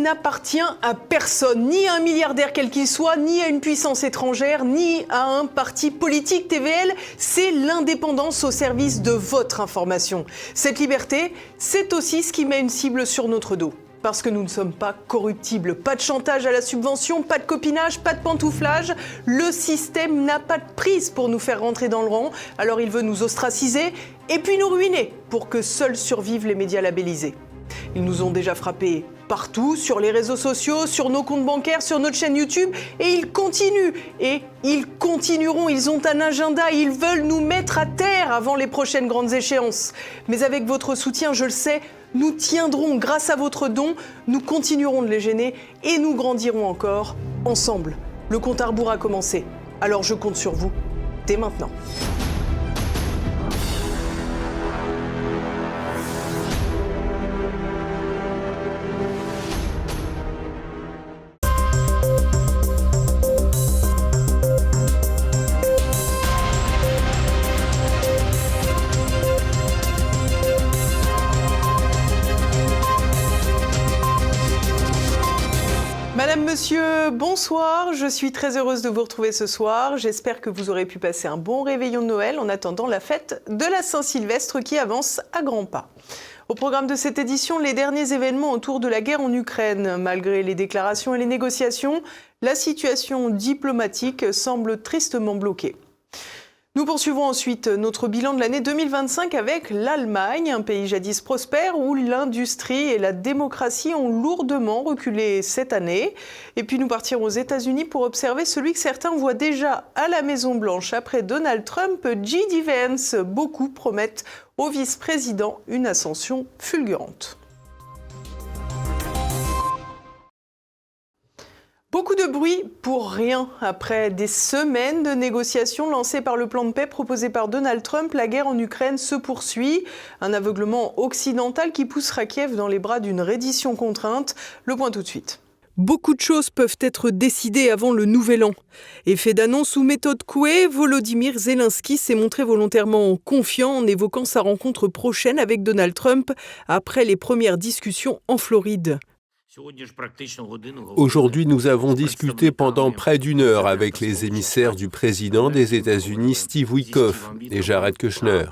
n'appartient à personne, ni à un milliardaire quel qu'il soit, ni à une puissance étrangère, ni à un parti politique. TVL, c'est l'indépendance au service de votre information. Cette liberté, c'est aussi ce qui met une cible sur notre dos. Parce que nous ne sommes pas corruptibles. Pas de chantage à la subvention, pas de copinage, pas de pantouflage. Le système n'a pas de prise pour nous faire rentrer dans le rang. Alors il veut nous ostraciser et puis nous ruiner pour que seuls survivent les médias labellisés. Ils nous ont déjà frappés partout, sur les réseaux sociaux, sur nos comptes bancaires, sur notre chaîne YouTube. Et ils continuent. Et ils continueront. Ils ont un agenda. Ils veulent nous mettre à terre avant les prochaines grandes échéances. Mais avec votre soutien, je le sais, nous tiendrons grâce à votre don. Nous continuerons de les gêner et nous grandirons encore ensemble. Le compte à rebours a commencé. Alors je compte sur vous dès maintenant. Madame, monsieur, bonsoir. Je suis très heureuse de vous retrouver ce soir. J'espère que vous aurez pu passer un bon réveillon de Noël en attendant la fête de la Saint-Sylvestre qui avance à grands pas. Au programme de cette édition, les derniers événements autour de la guerre en Ukraine. Malgré les déclarations et les négociations, la situation diplomatique semble tristement bloquée. Nous poursuivons ensuite notre bilan de l'année 2025 avec l'Allemagne, un pays jadis prospère où l'industrie et la démocratie ont lourdement reculé cette année. Et puis nous partirons aux États-Unis pour observer celui que certains voient déjà à la Maison-Blanche après Donald Trump, J.D. Vance. Beaucoup promettent au vice-président une ascension fulgurante. Beaucoup de bruit pour rien. Après des semaines de négociations lancées par le plan de paix proposé par Donald Trump, la guerre en Ukraine se poursuit. Un aveuglement occidental qui poussera Kiev dans les bras d'une reddition contrainte. Le point tout de suite. Beaucoup de choses peuvent être décidées avant le Nouvel An. Effet d'annonce ou méthode Coué, Volodymyr Zelensky s'est montré volontairement confiant en évoquant sa rencontre prochaine avec Donald Trump après les premières discussions en Floride. Aujourd'hui, nous avons discuté pendant près d'une heure avec les émissaires du président des États-Unis, Steve Witkoff et Jared Kushner.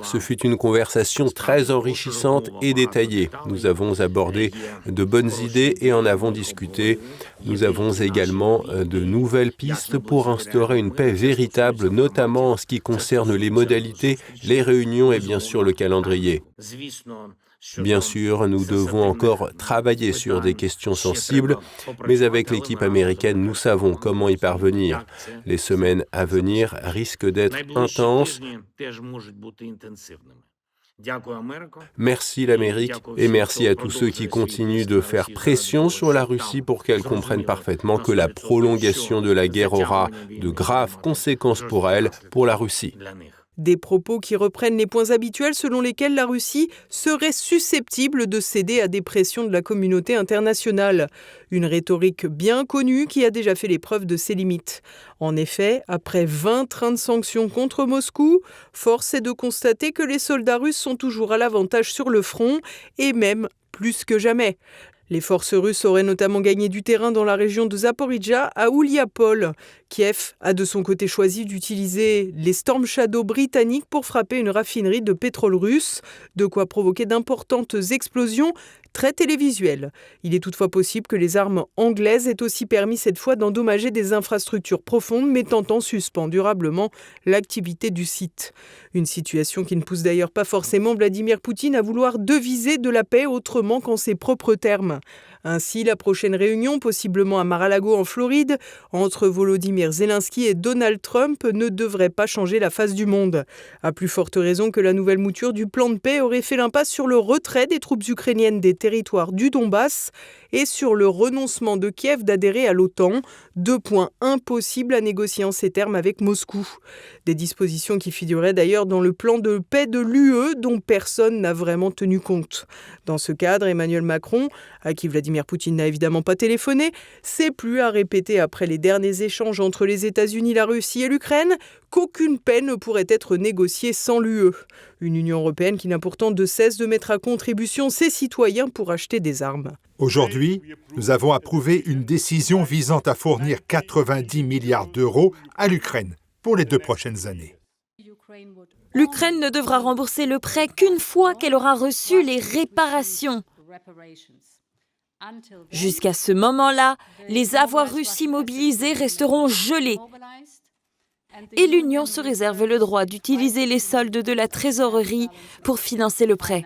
Ce fut une conversation très enrichissante et détaillée. Nous avons abordé de bonnes idées et en avons discuté. Nous avons également de nouvelles pistes pour instaurer une paix véritable, notamment en ce qui concerne les modalités, les réunions et bien sûr le calendrier. Bien sûr, nous devons encore travailler sur des questions sensibles, mais avec l'équipe américaine, nous savons comment y parvenir. Les semaines à venir risquent d'être intenses. Merci l'Amérique et merci à tous ceux qui continuent de faire pression sur la Russie pour qu'elle comprenne parfaitement que la prolongation de la guerre aura de graves conséquences pour elle, pour la Russie. Des propos qui reprennent les points habituels selon lesquels la Russie serait susceptible de céder à des pressions de la communauté internationale. Une rhétorique bien connue qui a déjà fait les preuves de ses limites. En effet, après 20 trains de sanctions contre Moscou, force est de constater que les soldats russes sont toujours à l'avantage sur le front et même plus que jamais. Les forces russes auraient notamment gagné du terrain dans la région de Zaporijjia à Ouliapol. Kiev a de son côté choisi d'utiliser les Storm Shadow britanniques pour frapper une raffinerie de pétrole russe, de quoi provoquer d'importantes explosions très télévisuelles. Il est toutefois possible que les armes anglaises aient aussi permis cette fois d'endommager des infrastructures profondes, mettant en suspens durablement l'activité du site. Une situation qui ne pousse d'ailleurs pas forcément Vladimir Poutine à vouloir deviser de la paix autrement qu'en ses propres termes. Ainsi, la prochaine réunion, possiblement à Mar-a-Lago en Floride, entre Volodymyr Zelensky et Donald Trump ne devrait pas changer la face du monde. À plus forte raison que la nouvelle mouture du plan de paix aurait fait l'impasse sur le retrait des troupes ukrainiennes des territoires du Donbass et sur le renoncement de Kiev d'adhérer à l'OTAN, 2 points impossibles à négocier en ces termes avec Moscou. Des dispositions qui figuraient d'ailleurs dans le plan de paix de l'UE dont personne n'a vraiment tenu compte. Dans ce cadre, Emmanuel Macron, à qui Vladimir Poutine n'a évidemment pas téléphoné, s'est plu à répéter après les derniers échanges entre les États-Unis, la Russie et l'Ukraine qu'aucune paix ne pourrait être négociée sans l'UE. Une Union européenne qui n'a pourtant de cesse de mettre à contribution ses citoyens pour acheter des armes. Aujourd'hui, nous avons approuvé une décision visant à fournir 90 milliards d'euros à l'Ukraine pour les 2 prochaines années. L'Ukraine ne devra rembourser le prêt qu'une fois qu'elle aura reçu les réparations. Jusqu'à ce moment-là, les avoirs russes immobilisés resteront gelés. Et l'Union se réserve le droit d'utiliser les soldes de la trésorerie pour financer le prêt.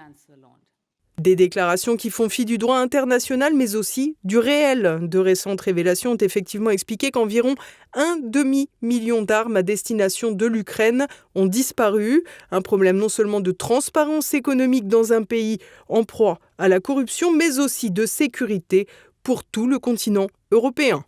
Des déclarations qui font fi du droit international, mais aussi du réel. De récentes révélations ont effectivement expliqué qu'environ 1,5 million d'armes à destination de l'Ukraine ont disparu. Un problème non seulement de transparence économique dans un pays en proie à la corruption, mais aussi de sécurité pour tout le continent européen.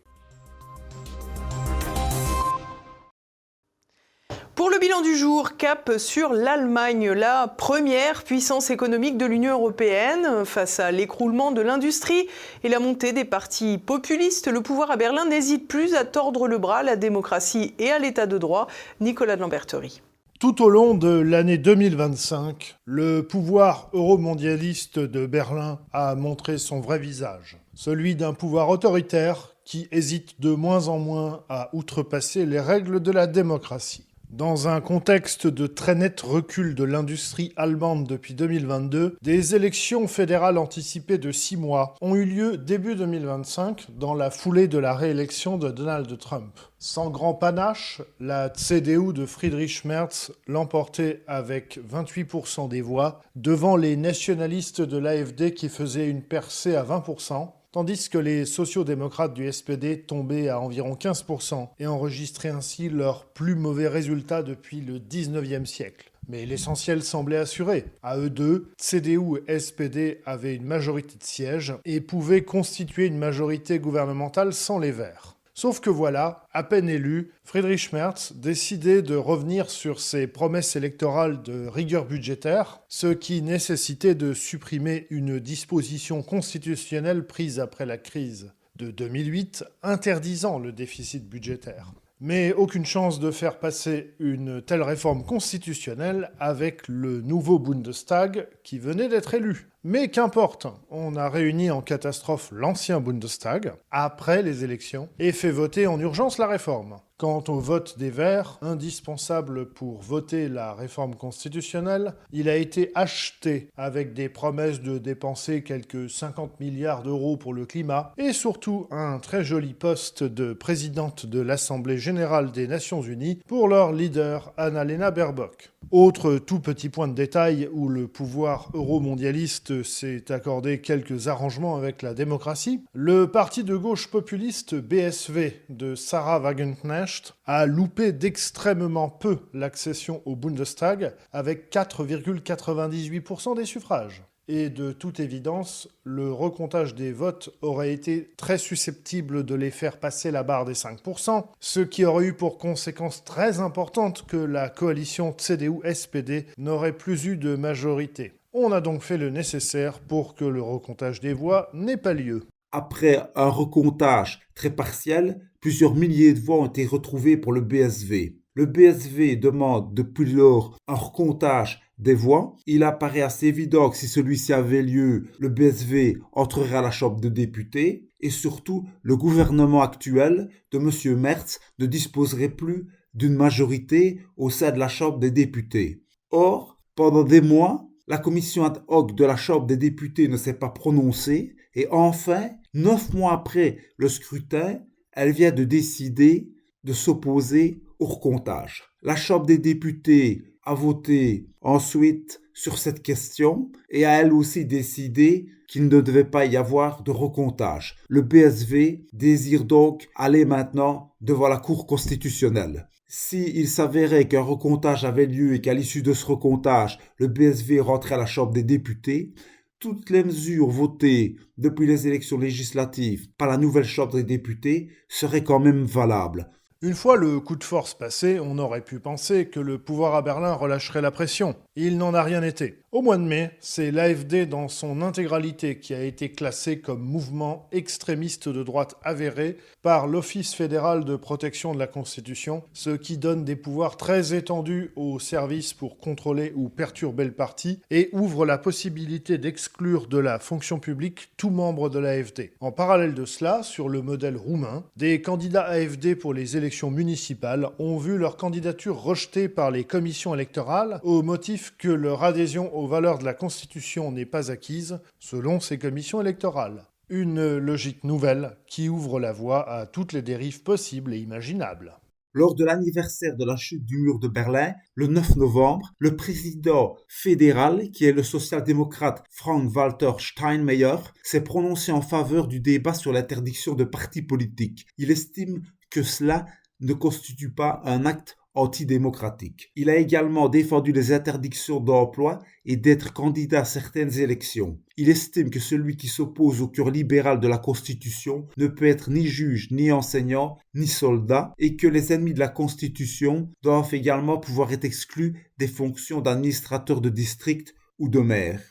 Pour le bilan du jour, cap sur l'Allemagne, la première puissance économique de l'Union européenne. Face à l'écroulement de l'industrie et la montée des partis populistes, le pouvoir à Berlin n'hésite plus à tordre le bras à la démocratie et à l'état de droit. Nicolas de Lamberterie. Tout au long de l'année 2025, le pouvoir euromondialiste de Berlin a montré son vrai visage. Celui d'un pouvoir autoritaire qui hésite de moins en moins à outrepasser les règles de la démocratie. Dans un contexte de très net recul de l'industrie allemande depuis 2022, des élections fédérales anticipées de 6 mois ont eu lieu début 2025 dans la foulée de la réélection de Donald Trump. Sans grand panache, la CDU de Friedrich Merz l'emportait avec 28% des voix, devant les nationalistes de l'AfD qui faisaient une percée à 20%. Tandis que les sociaux-démocrates du SPD tombaient à environ 15% et enregistraient ainsi leur plus mauvais résultat depuis le 19e siècle. Mais l'essentiel semblait assuré. À eux deux, CDU et SPD avaient une majorité de sièges et pouvaient constituer une majorité gouvernementale sans les Verts. Sauf que voilà, à peine élu, Friedrich Merz décidait de revenir sur ses promesses électorales de rigueur budgétaire, ce qui nécessitait de supprimer une disposition constitutionnelle prise après la crise de 2008, interdisant le déficit budgétaire. Mais aucune chance de faire passer une telle réforme constitutionnelle avec le nouveau Bundestag qui venait d'être élu. Mais qu'importe, on a réuni en catastrophe l'ancien Bundestag, après les élections, et fait voter en urgence la réforme. Quant au vote des Verts, indispensable pour voter la réforme constitutionnelle, il a été acheté avec des promesses de dépenser quelques 50 milliards d'euros pour le climat, et surtout un très joli poste de présidente de l'Assemblée générale des Nations Unies pour leur leader Annalena Baerbock. Autre tout petit point de détail où le pouvoir euromondialiste s'est accordé quelques arrangements avec la démocratie, le parti de gauche populiste BSV de Sarah Wagenknecht a loupé d'extrêmement peu l'accession au Bundestag avec 4,98% des suffrages. Et de toute évidence, le recomptage des votes aurait été très susceptible de les faire passer la barre des 5%, ce qui aurait eu pour conséquence très importante que la coalition CDU-SPD n'aurait plus eu de majorité. On a donc fait le nécessaire pour que le recomptage des voix n'ait pas lieu. Après un recomptage très partiel, plusieurs milliers de voix ont été retrouvées pour le BSV. Le BSV demande depuis lors un recomptage des voix. Il apparaît assez évident que si celui-ci avait lieu, le BSV entrerait à la Chambre des députés et surtout le gouvernement actuel de M. Merz ne disposerait plus d'une majorité au sein de la Chambre des députés. Or, pendant des mois, la commission ad hoc de la Chambre des députés ne s'est pas prononcée et enfin, 9 mois après le scrutin, elle vient de décider de s'opposer au recomptage. La Chambre des députés a voté ensuite sur cette question et a elle aussi décidé qu'il ne devait pas y avoir de recomptage. Le BSV désire donc aller maintenant devant la Cour constitutionnelle. S'il s'avérait qu'un recomptage avait lieu et qu'à l'issue de ce recomptage, le BSV rentrait à la Chambre des députés, toutes les mesures votées depuis les élections législatives par la nouvelle Chambre des députés seraient quand même valables. Une fois le coup de force passé, on aurait pu penser que le pouvoir à Berlin relâcherait la pression. Il n'en a rien été. Au mois de mai, c'est l'AfD dans son intégralité qui a été classé comme mouvement extrémiste de droite avéré par l'Office fédéral de protection de la Constitution, ce qui donne des pouvoirs très étendus aux services pour contrôler ou perturber le parti et ouvre la possibilité d'exclure de la fonction publique tout membre de l'AfD. En parallèle de cela, sur le modèle roumain, des candidats AfD pour les élections municipales ont vu leur candidature rejetée par les commissions électorales au motif que leur adhésion aux valeurs de la Constitution n'est pas acquise, selon ces commissions électorales. Une logique nouvelle qui ouvre la voie à toutes les dérives possibles et imaginables. Lors de l'anniversaire de la chute du mur de Berlin, le 9 novembre, le président fédéral, qui est le social-démocrate Frank-Walter Steinmeier, s'est prononcé en faveur du débat sur l'interdiction de partis politiques. Il estime que cela ne constitue pas un acte antidémocratique. Il a également défendu les interdictions d'emploi et d'être candidat à certaines élections. Il estime que celui qui s'oppose au cœur libéral de la Constitution ne peut être ni juge, ni enseignant, ni soldat, et que les ennemis de la Constitution doivent également pouvoir être exclus des fonctions d'administrateur de district ou de maire.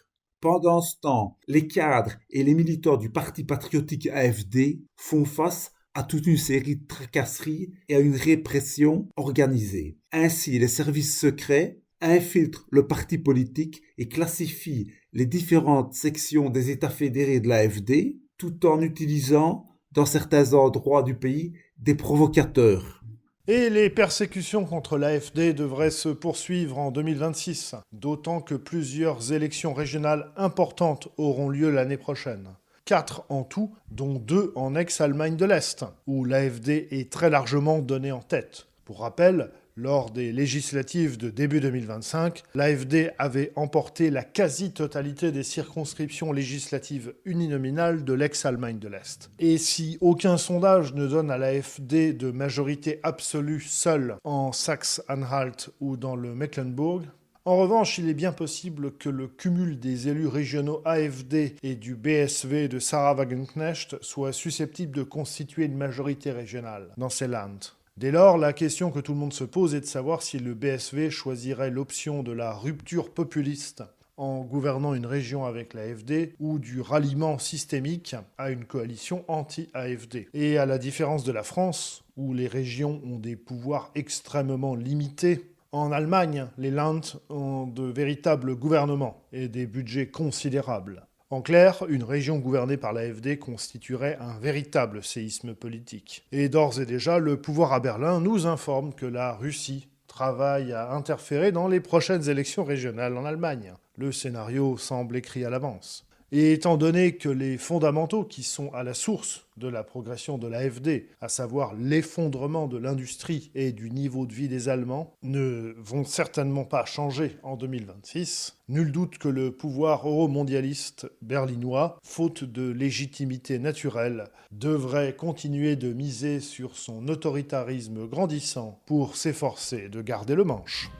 Pendant ce temps, les cadres et les militants du Parti patriotique AfD font face à toute une série de tracasseries et à une répression organisée. Ainsi, les services secrets infiltrent le parti politique et classifient les différentes sections des États fédérés de l'AfD, tout en utilisant, dans certains endroits du pays, des provocateurs. Et les persécutions contre l'AfD devraient se poursuivre en 2026, d'autant que plusieurs élections régionales importantes auront lieu l'année prochaine. 4 en tout, dont 2 en ex-Allemagne de l'Est, où l'AfD est très largement donnée en tête. Pour rappel, lors des législatives de début 2025, l'AfD avait emporté la quasi-totalité des circonscriptions législatives uninominales de l'ex-Allemagne de l'Est. Et si aucun sondage ne donne à l'AfD de majorité absolue seule en Saxe-Anhalt ou dans le Mecklembourg, en revanche, il est bien possible que le cumul des élus régionaux AfD et du BSV de Sarah Wagenknecht soit susceptible de constituer une majorité régionale dans ces lands. Dès lors, la question que tout le monde se pose est de savoir si le BSV choisirait l'option de la rupture populiste en gouvernant une région avec l'AfD ou du ralliement systémique à une coalition anti-AfD. Et à la différence de la France, où les régions ont des pouvoirs extrêmement limités, en Allemagne, les Länder ont de véritables gouvernements et des budgets considérables. En clair, une région gouvernée par l'AfD constituerait un véritable séisme politique. Et d'ores et déjà, le pouvoir à Berlin nous informe que la Russie travaille à interférer dans les prochaines élections régionales en Allemagne. Le scénario semble écrit à l'avance. Et étant donné que les fondamentaux qui sont à la source de la progression de l'AfD, à savoir l'effondrement de l'industrie et du niveau de vie des Allemands, ne vont certainement pas changer en 2026, nul doute que le pouvoir euromondialiste berlinois, faute de légitimité naturelle, devrait continuer de miser sur son autoritarisme grandissant pour s'efforcer de garder le manche.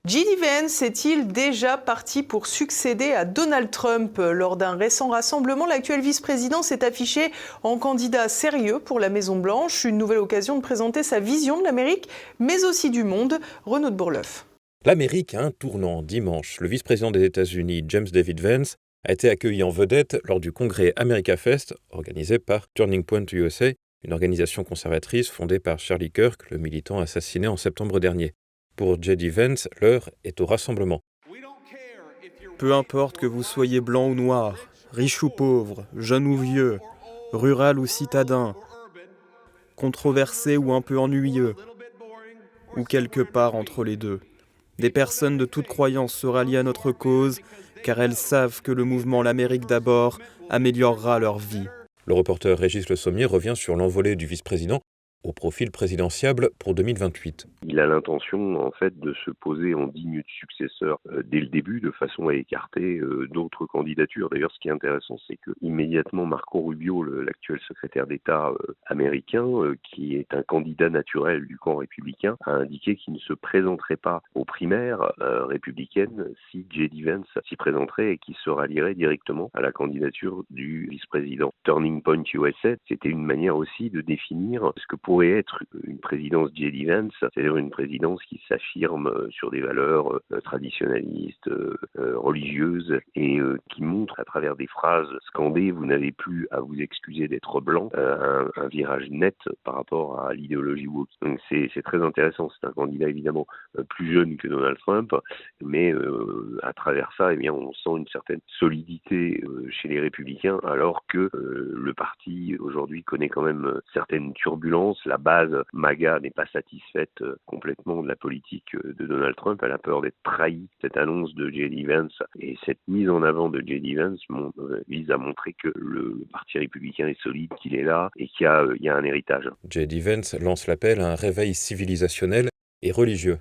J.D. Vance est-il déjà parti pour succéder à Donald Trump ? Lors d'un récent rassemblement, l'actuel vice-président s'est affiché en candidat sérieux pour la Maison-Blanche. Une nouvelle occasion de présenter sa vision de l'Amérique, mais aussi du monde. Renaud de Bourleuf. L'Amérique a un tournant dimanche. Le vice-président des États-Unis, James David Vance, a été accueilli en vedette lors du congrès America Fest, organisé par Turning Point USA, une organisation conservatrice fondée par Charlie Kirk, le militant assassiné en septembre dernier. Pour J.D. Vance, l'heure est au rassemblement. Peu importe que vous soyez blanc ou noir, riche ou pauvre, jeune ou vieux, rural ou citadin, controversé ou un peu ennuyeux, ou quelque part entre les deux. Des personnes de toute croyance se rallient à notre cause, car elles savent que le mouvement L'Amérique d'abord améliorera leur vie. Le reporter Régis Le Sommier revient sur l'envolée du vice-président au profil présidentiable pour 2028. Il a l'intention, en fait, de se poser en digne successeur dès le début, de façon à écarter d'autres candidatures. D'ailleurs, ce qui est intéressant, c'est que immédiatement Marco Rubio, l'actuel secrétaire d'État américain, qui est un candidat naturel du camp républicain, a indiqué qu'il ne se présenterait pas aux primaires républicaines si J.D. Vance s'y présenterait et qu'il se rallierait directement à la candidature du vice-président. Turning Point USA, c'était une manière aussi de définir ce que pourrait pourrait être une présidence J.D. Vance, c'est-à-dire une présidence qui s'affirme sur des valeurs traditionnalistes, religieuses, et qui montre à travers des phrases scandées « vous n'avez plus à vous excuser d'être blanc », un virage net par rapport à l'idéologie woke. Donc c'est très intéressant, c'est un candidat évidemment plus jeune que Donald Trump, mais à travers ça, eh bien, on sent une certaine solidité chez les républicains, alors que le parti aujourd'hui connaît quand même certaines turbulences. La base MAGA n'est pas satisfaite complètement de la politique de Donald Trump. Elle a peur d'être trahie. Cette annonce de J.D. Vance et cette mise en avant de J.D. Vance vise à montrer que le parti républicain est solide, qu'il est là et qu'il y a un héritage. J.D. Vance lance l'appel à un réveil civilisationnel et religieux.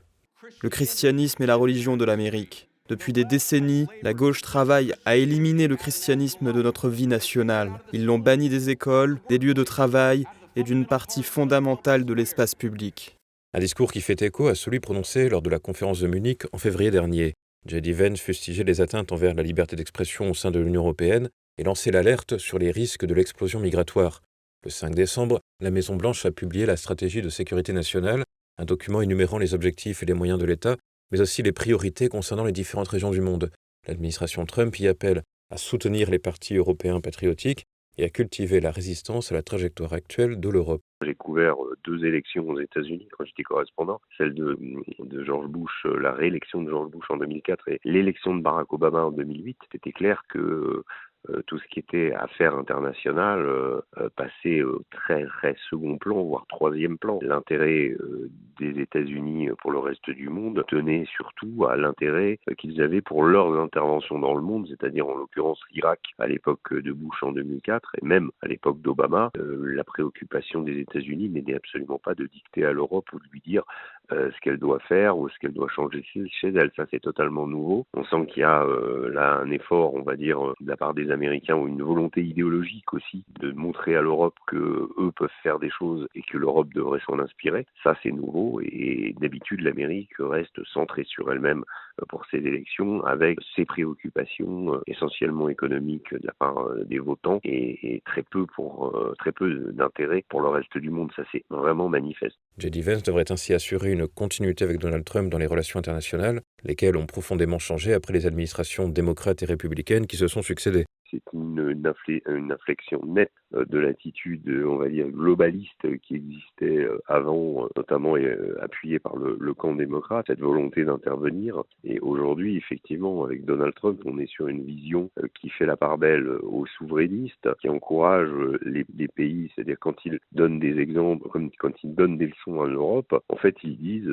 Le christianisme est la religion de l'Amérique. Depuis des décennies, la gauche travaille à éliminer le christianisme de notre vie nationale. Ils l'ont banni des écoles, des lieux de travail et d'une partie fondamentale de l'espace public. Un discours qui fait écho à celui prononcé lors de la conférence de Munich en février dernier. J.D. Vance fustigeait les atteintes envers la liberté d'expression au sein de l'Union européenne et lançait l'alerte sur les risques de l'explosion migratoire. Le 5 décembre, la Maison-Blanche a publié la stratégie de sécurité nationale, un document énumérant les objectifs et les moyens de l'État, mais aussi les priorités concernant les différentes régions du monde. L'administration Trump y appelle à soutenir les partis européens patriotiques et à cultiver la résistance à la trajectoire actuelle de l'Europe. J'ai couvert 2 élections aux États-Unis quand j'étais correspondant, celle de George Bush, la réélection de George Bush en 2004 et l'élection de Barack Obama en 2008. C'était clair que tout ce qui était affaires internationales passait au très second plan, voire troisième plan. L'intérêt des États-Unis pour le reste du monde tenait surtout à l'intérêt qu'ils avaient pour leurs interventions dans le monde, c'est-à-dire en l'occurrence l'Irak à l'époque de Bush en 2004 et même à l'époque d'Obama. La préoccupation des États-Unis n'était absolument pas de dicter à l'Europe ou de lui dire ce qu'elle doit faire ou ce qu'elle doit changer chez elle. Ça, c'est totalement nouveau. On sent qu'il y a là un effort, on va dire, de la part des Américains ou une volonté idéologique aussi de montrer à l'Europe que eux peuvent faire des choses et que l'Europe devrait s'en inspirer. Ça, c'est nouveau et d'habitude, l'Amérique reste centrée sur elle-même pour ces élections avec ses préoccupations essentiellement économiques de la part des votants et très peu d'intérêt pour le reste du monde. Ça, c'est vraiment manifeste. J.D. Vance devrait ainsi assurer une continuité avec Donald Trump dans les relations internationales, lesquelles ont profondément changé après les administrations démocrates et républicaines qui se sont succédées. C'est une inflexion nette de l'attitude, on va dire, globaliste qui existait avant, notamment appuyée par le camp démocrate, cette volonté d'intervenir. Et aujourd'hui, effectivement, avec Donald Trump, on est sur une vision qui fait la part belle aux souverainistes, qui encourage les pays, c'est-à-dire quand ils donnent des exemples, quand ils donnent des leçons à l'Europe, en fait, ils disent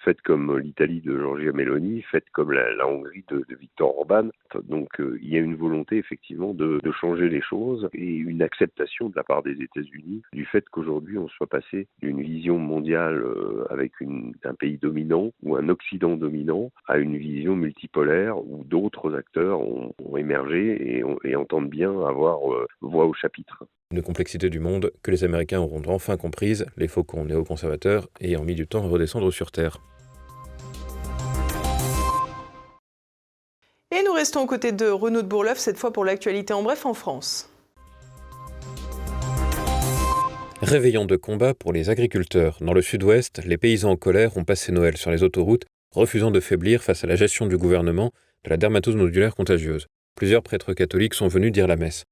faites comme l'Italie de Giorgia Meloni, faites comme la Hongrie de Viktor Orban. Donc il y a une volonté effectivement de changer les choses et une acceptation de la part des États-Unis du fait qu'aujourd'hui on soit passé d'une vision mondiale avec un pays dominant ou un Occident dominant à une vision multipolaire où d'autres acteurs ont émergé et entendent bien avoir voix au chapitre. Une complexité du monde que les Américains auront enfin comprise, les faucons néoconservateurs ayant mis du temps à redescendre sur Terre. Et nous restons aux côtés de Renaud de Bourleuf, cette fois pour l'actualité en bref en France. Réveillon de combat pour les agriculteurs. Dans le sud-ouest, les paysans en colère ont passé Noël sur les autoroutes, refusant de faiblir face à la gestion du gouvernement de la dermatose nodulaire contagieuse. Plusieurs prêtres catholiques sont venus dire la messe.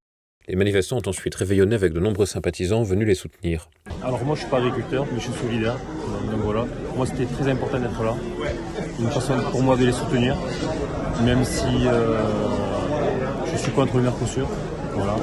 Les manifestants ont ensuite réveillonné avec de nombreux sympathisants venus les soutenir. Alors moi je suis pas agriculteur, mais je suis solidaire. Donc voilà, pour moi c'était très important d'être là. Une façon pour moi de les soutenir, même si je suis contre le Mercosur. Voilà.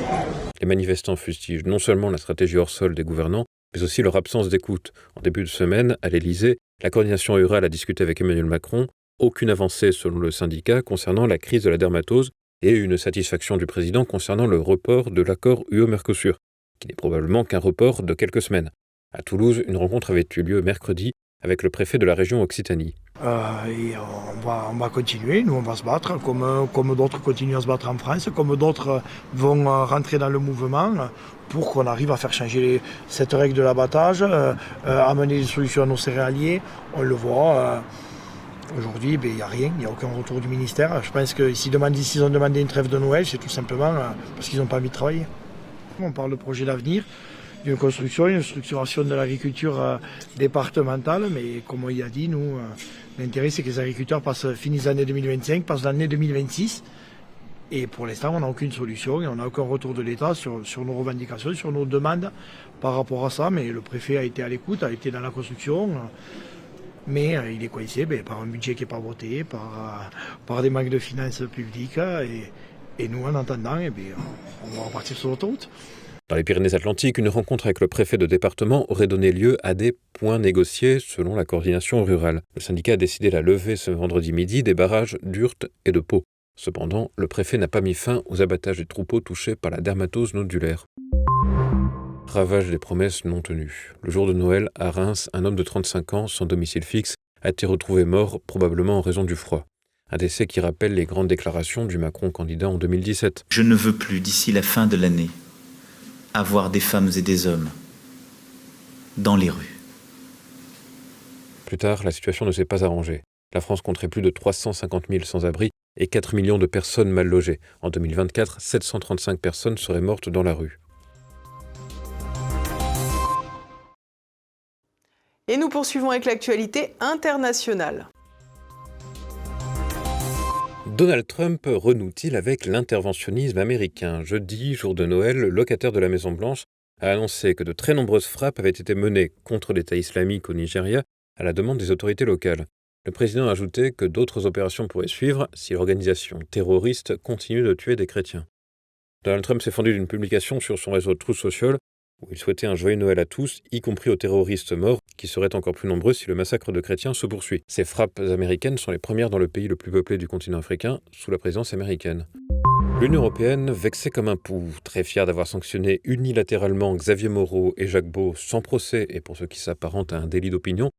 Les manifestants fustigent non seulement la stratégie hors sol des gouvernants, mais aussi leur absence d'écoute. En début de semaine, à l'Élysée, la coordination rurale a discuté avec Emmanuel Macron. Aucune avancée selon le syndicat concernant la crise de la dermatose et une satisfaction du président concernant le report de l'accord UE-Mercosur, qui n'est probablement qu'un report de quelques semaines. À Toulouse, une rencontre avait eu lieu mercredi avec le préfet de la région Occitanie. Et on va continuer, nous on va se battre, comme d'autres continuent à se battre en France, comme d'autres vont rentrer dans le mouvement pour qu'on arrive à faire changer cette règle de l'abattage, amener des solutions à nos céréaliers. On le voit, aujourd'hui il n'y a rien, il n'y a aucun retour du ministère. Je pense que s'ils ont demandé une trêve de Noël, c'est tout simplement parce qu'ils n'ont pas envie de travailler. On parle de projet d'avenir. d'une construction, une structuration de l'agriculture départementale. Mais comme il a dit, nous, l'intérêt c'est que les agriculteurs finissent l'année 2025, passent l'année 2026. Et pour l'instant, on n'a aucune solution et on n'a aucun retour de l'État sur nos revendications, sur nos demandes par rapport à ça. Mais le préfet a été à l'écoute, a été dans la construction. Mais il est coincé par un budget qui n'est pas voté, par des manques de finances publiques. Et nous, en attendant, on va repartir sur l'autoroute. Dans les Pyrénées-Atlantiques, une rencontre avec le préfet de département aurait donné lieu à des points négociés selon la coordination rurale. Le syndicat a décidé la levée ce vendredi midi des barrages d'Urte et de Pau. Cependant, le préfet n'a pas mis fin aux abattages des troupeaux touchés par la dermatose nodulaire. Ravage des promesses non tenues. Le jour de Noël, à Reims, un homme de 35 ans, sans domicile fixe, a été retrouvé mort, probablement en raison du froid. Un décès qui rappelle les grandes déclarations du Macron candidat en 2017. Je ne veux plus, d'ici la fin de l'année, avoir des femmes et des hommes dans les rues. Plus tard, la situation ne s'est pas arrangée. La France compterait plus de 350 000 sans-abri et 4 millions de personnes mal logées. En 2024, 735 personnes seraient mortes dans la rue. Et nous poursuivons avec l'actualité internationale. Donald Trump renoue-t-il avec l'interventionnisme américain ? Jeudi, jour de Noël, le locataire de la Maison-Blanche a annoncé que de très nombreuses frappes avaient été menées contre l'État islamique au Nigeria à la demande des autorités locales. Le président a ajouté que d'autres opérations pourraient suivre si l'organisation terroriste continue de tuer des chrétiens. Donald Trump s'est fendu d'une publication sur son réseau Truth Social où il souhaitait un joyeux Noël à tous, y compris aux terroristes morts, qui seraient encore plus nombreux si le massacre de chrétiens se poursuit. Ces frappes américaines sont les premières dans le pays le plus peuplé du continent africain, sous la présidence américaine. L'Union européenne, vexée comme un pou, très fière d'avoir sanctionné unilatéralement Xavier Moreau et Jacques Beau sans procès et pour ce qui s'apparente à un délit d'opinion,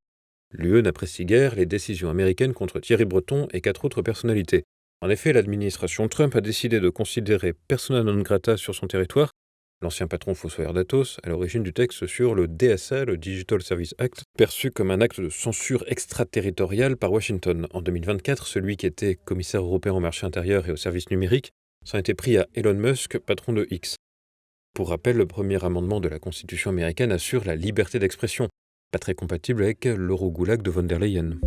l'UE n'apprécie guère les décisions américaines contre Thierry Breton et 4 autres personnalités. En effet, l'administration Trump a décidé de considérer persona non grata sur son territoire l'ancien patron fossoyeur d'Atos, à l'origine du texte sur le DSA, le Digital Service Act, perçu comme un acte de censure extraterritoriale par Washington. En 2024, celui qui était commissaire européen au marché intérieur et aux services numériques s'en était pris à Elon Musk, patron de X. Pour rappel, le premier amendement de la Constitution américaine assure la liberté d'expression, pas très compatible avec l'Eurogoulag de von der Leyen.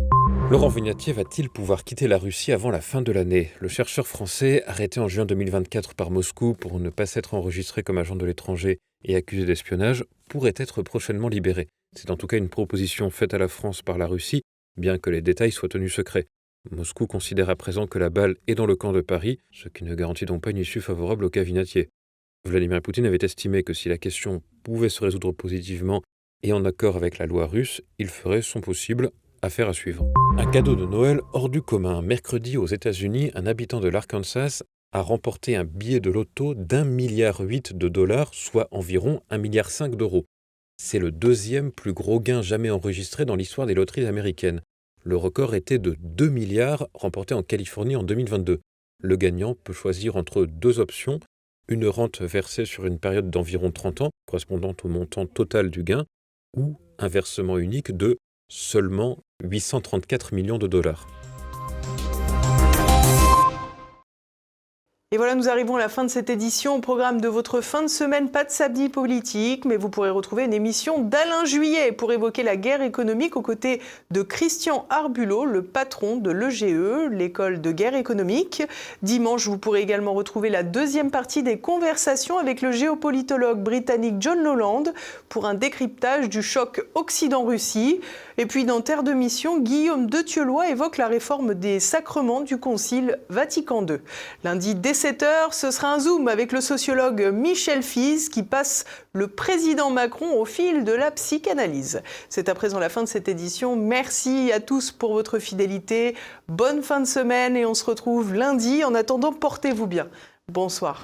Laurent Vignatier va-t-il pouvoir quitter la Russie avant la fin de l'année ? Le chercheur français, arrêté en juin 2024 par Moscou pour ne pas s'être enregistré comme agent de l'étranger et accusé d'espionnage, pourrait être prochainement libéré. C'est en tout cas une proposition faite à la France par la Russie, bien que les détails soient tenus secrets. Moscou considère à présent que la balle est dans le camp de Paris, ce qui ne garantit donc pas une issue favorable au cas Vignatier. Vladimir Poutine avait estimé que si la question pouvait se résoudre positivement et en accord avec la loi russe, il ferait son possible. Affaire à suivre. Un cadeau de Noël hors du commun. Mercredi, aux États-Unis, un habitant de l'Arkansas a remporté un billet de loto d'1,8 milliard de dollars, soit environ 1,5 milliard d'euros. C'est le deuxième plus gros gain jamais enregistré dans l'histoire des loteries américaines. Le record était de 2 milliards remporté en Californie en 2022. Le gagnant peut choisir entre 2 options, une rente versée sur une période d'environ 30 ans, correspondant au montant total du gain, ou un versement unique de seulement 834 millions de dollars. Et voilà, nous arrivons à la fin de cette édition. Au programme de votre fin de semaine, pas de samedi politique, mais vous pourrez retrouver une émission d'Alain Juillet pour évoquer la guerre économique aux côtés de Christian Arbulot, le patron de l'EGE, l'école de guerre économique. Dimanche, vous pourrez également retrouver la deuxième partie des conversations avec le géopolitologue britannique John Lowland pour un décryptage du choc Occident-Russie. Et puis dans Terre de Mission, Guillaume de Thieulois évoque la réforme des sacrements du Concile Vatican II. Lundi, dès 7h, ce sera un zoom avec le sociologue Michel Fize qui passe le président Macron au fil de la psychanalyse. C'est à présent la fin de cette édition. Merci à tous pour votre fidélité. Bonne fin de semaine et on se retrouve lundi. En attendant, portez-vous bien. Bonsoir.